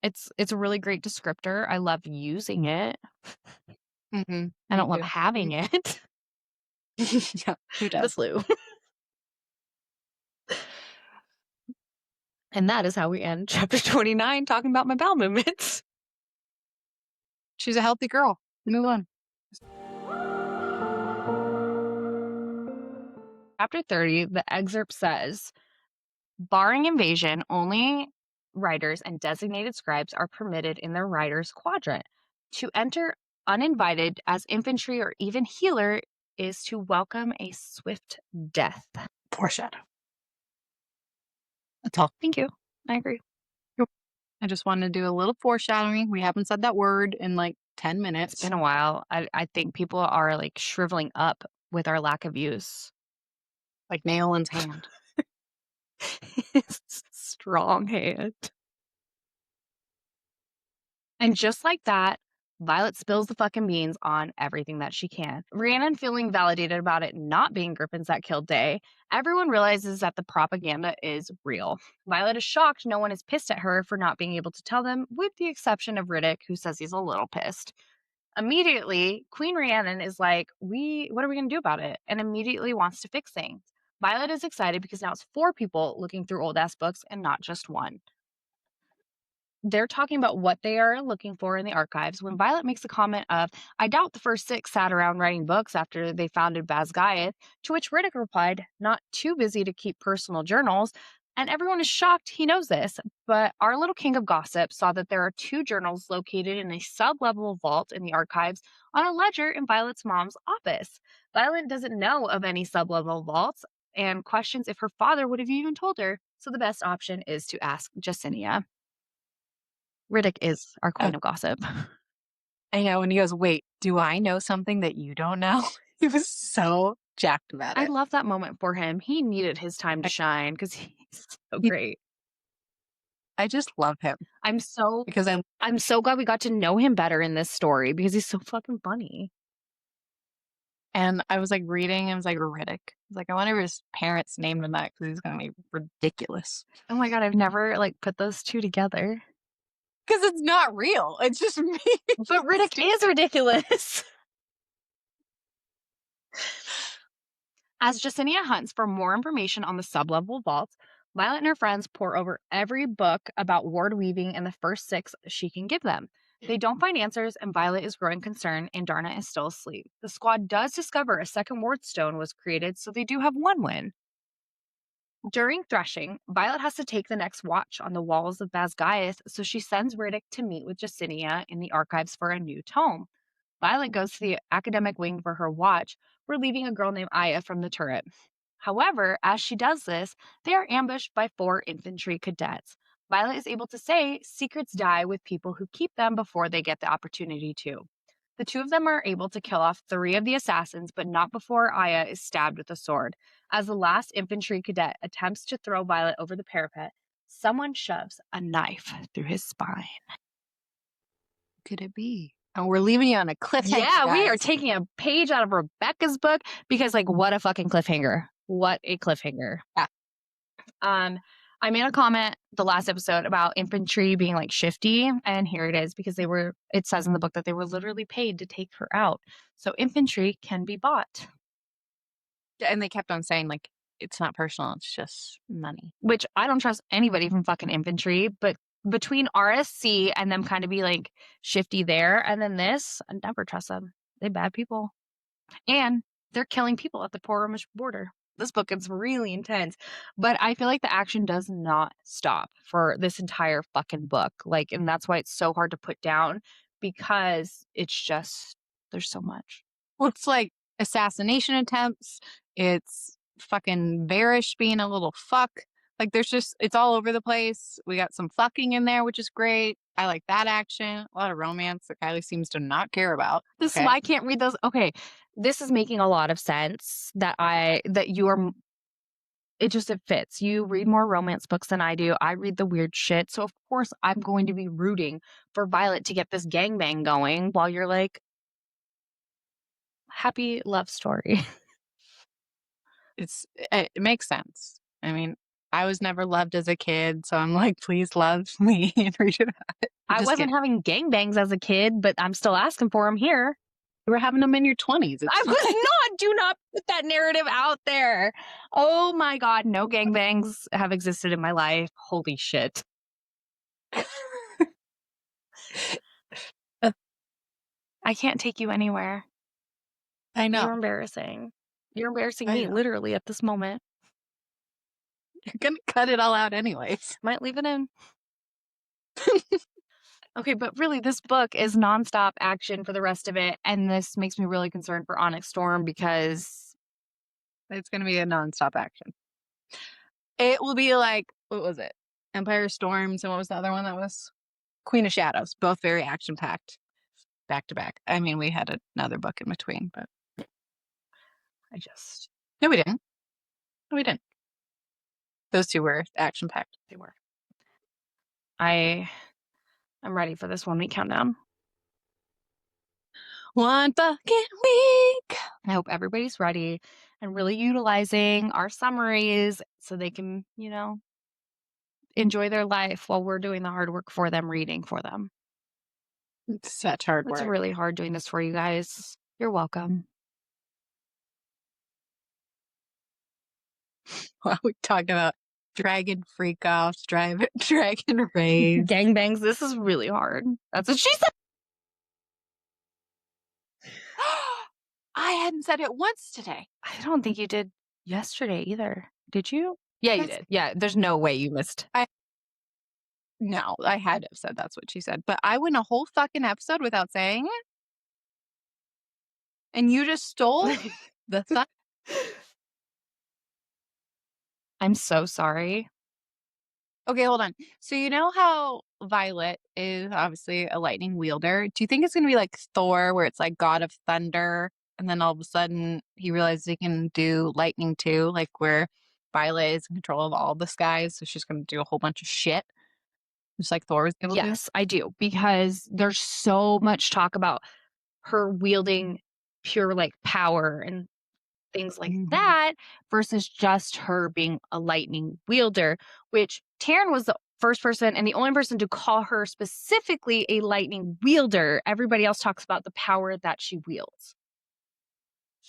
It's a really great descriptor. I love using it. Mm-hmm. I don't love having it. Yeah, who does? The flu. And that is how we end chapter 29, talking about my bowel movements. She's a healthy girl. Move on. Chapter 30, the excerpt says, barring invasion, only writers and designated scribes are permitted in their writer's quadrant. To enter uninvited as infantry or even healer is to welcome a swift death. Foreshadow. That's all. Thank you. I agree. I just wanted to do a little foreshadowing. We haven't said that word in like 10 minutes. It's been a while. I think people are like shriveling up with our lack of use. Like Naolin's hand. Strong hand. And just like that, Violet spills the fucking beans on everything that she can. Rhiannon feeling validated about it not being Griffins that killed Day, everyone realizes that the propaganda is real. Violet is shocked no one is pissed at her for not being able to tell them, with the exception of Riddick, who says he's a little pissed. Immediately, Queen Rhiannon is like, what are we going to do about it? And immediately wants to fix things. Violet is excited because now it's 4 people looking through old-ass books and not just 1. They're talking about what they are looking for in the archives when Violet makes a comment of, I doubt the first 6 sat around writing books after they founded Basgiath, to which Riddick replied, not too busy to keep personal journals. And everyone is shocked he knows this, but our little king of gossip saw that there are 2 journals located in a sub-level vault in the archives on a ledger in Violet's mom's office. Violet doesn't know of any sub-level vaults and questions if her father would have even told her, so the best option is to ask Jacinia. Riddick is our queen of gossip. I know, and he goes, wait, do I know something that you don't know? He was so jacked about it. I love that moment for him. He needed his time to shine because he's so great. I just love him. I'm so glad we got to know him better in this story because he's so fucking funny. And I was like reading, I was like, Riddick. I was like, I wonder if his parents named him that because he's gonna be ridiculous. Oh my god, I've never like put those 2 together. Because it's not real. It's just me. But Riddick is ridiculous. As Jacinia hunts for more information on the sub-level vaults, Violet and her friends pore over every book about ward weaving and the first 6 she can give them. They don't find answers, and Violet is growing concerned, and Darna is still asleep. The squad does discover a second ward stone was created, so they do have 1 win. During threshing, Violet has to take the next watch on the walls of Basgiath, so she sends Riddick to meet with Jacinia in the archives for a new tome. Violet goes to the academic wing for her watch, relieving a girl named Aya from the turret. However, as she does this, they are ambushed by 4 infantry cadets. Violet is able to say secrets die with people who keep them before they get the opportunity to. The 2 of them are able to kill off 3 of the assassins, but not before Aya is stabbed with a sword. As the last infantry cadet attempts to throw Violet over the parapet, someone shoves a knife through his spine. Could it be? And we're leaving you on a cliffhanger. Yeah, guys. we are taking a page out of Rebecca's book because, like, what a fucking cliffhanger. What a cliffhanger. Yeah. I made a comment the last episode about infantry being like shifty, and here it is because it says in the book that they were literally paid to take her out. So infantry can be bought. And they kept on saying, like, it's not personal, it's just money. Which I don't trust anybody from fucking infantry, but between RSC and them kind of be like shifty there, and then this, I never trust them. They bad people. And they're killing people at the Poromish border. This book is really intense, but I feel like the action does not stop for this entire fucking book. Like, and that's why it's so hard to put down because it's just, there's so much. Well, it's like assassination attempts. It's fucking Varish being a little fuck. Like, there's just, it's all over the place. We got some fucking in there, which is great. I like that action. A lot of romance that Kylie seems to not care about. This is why I can't read those. Okay, this is making a lot of sense that you are. It fits. You read more romance books than I do. I read the weird shit, so of course I'm going to be rooting for Violet to get this gangbang going while you're like happy love story. It makes sense. I mean, I was never loved as a kid, so I'm like, please love me and read about it. I wasn't having gangbangs as a kid, but I'm still asking for them here. You were having them in your 20s. I was not. Do not put that narrative out there. Oh my God. No gangbangs have existed in my life. Holy shit. I can't take you anywhere. I know. You're embarrassing. You're embarrassing me literally at this moment. You're going to cut it all out anyways. Might leave it in. Okay, but really, this book is nonstop action for the rest of it, and this makes me really concerned for Onyx Storm because it's going to be a nonstop action. It will be like, what was it? Empire Storms, and what was the other one that was? Queen of Shadows. Both very action-packed, back to back. I mean, we had another book in between, but no, we didn't. No, we didn't. Those two were action-packed. They were. I'm ready for this 1 week countdown. 1 fucking week. I hope everybody's ready and really utilizing our summaries so they can, enjoy their life while we're doing the hard work for them, reading for them. It's such hard work. It's really hard doing this for you guys. You're welcome. Well, we talked about dragon freak-offs, dragon raids. Gangbangs. This is really hard. That's what she said. I hadn't said it once today. I don't think you did yesterday either. Did you? Yeah, you did. Yeah, there's no way you missed. No, I had to have said that's what she said. But I went a whole fucking episode without saying it. And you just stole the thunder. I'm so sorry. Okay, hold on. So you know how Violet is obviously a lightning wielder? Do you think it's going to be like Thor, where it's like God of Thunder, and then all of a sudden he realizes he can do lightning too, like where Violet is in control of all the skies, so she's going to do a whole bunch of shit, just like Thor was able to do? Yes, I do, because there's so much talk about her wielding pure like power and things like that versus just her being a lightning wielder, which Taryn was the first person and the only person to call her specifically a lightning wielder. Everybody else talks about the power that she wields.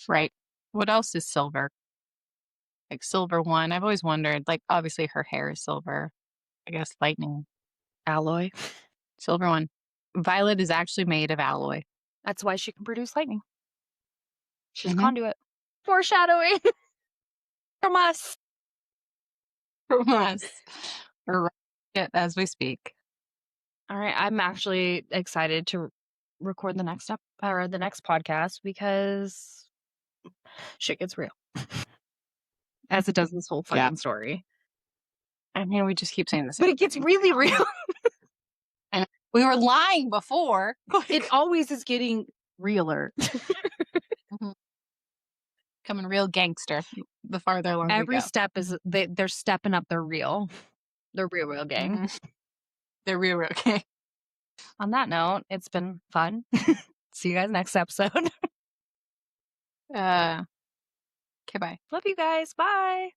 Right. What else is silver? Like Silver One. I've always wondered, like, obviously her hair is silver. I guess lightning. Alloy. Silver One. Violet is actually made of alloy. That's why she can produce lightning. She's a conduit. Foreshadowing from us. From us. We're it as we speak. All right. I'm actually excited to record the next podcast because shit gets real. As it does this whole fucking story. I mean, we just keep saying this. But it gets really real. And we were lying before. It always is getting realer. Becoming real gangster the farther along Every we go. step is they're stepping up their real gang. They're real gang. On that note, it's been fun. See you guys next episode. Okay, bye. Love you guys. Bye.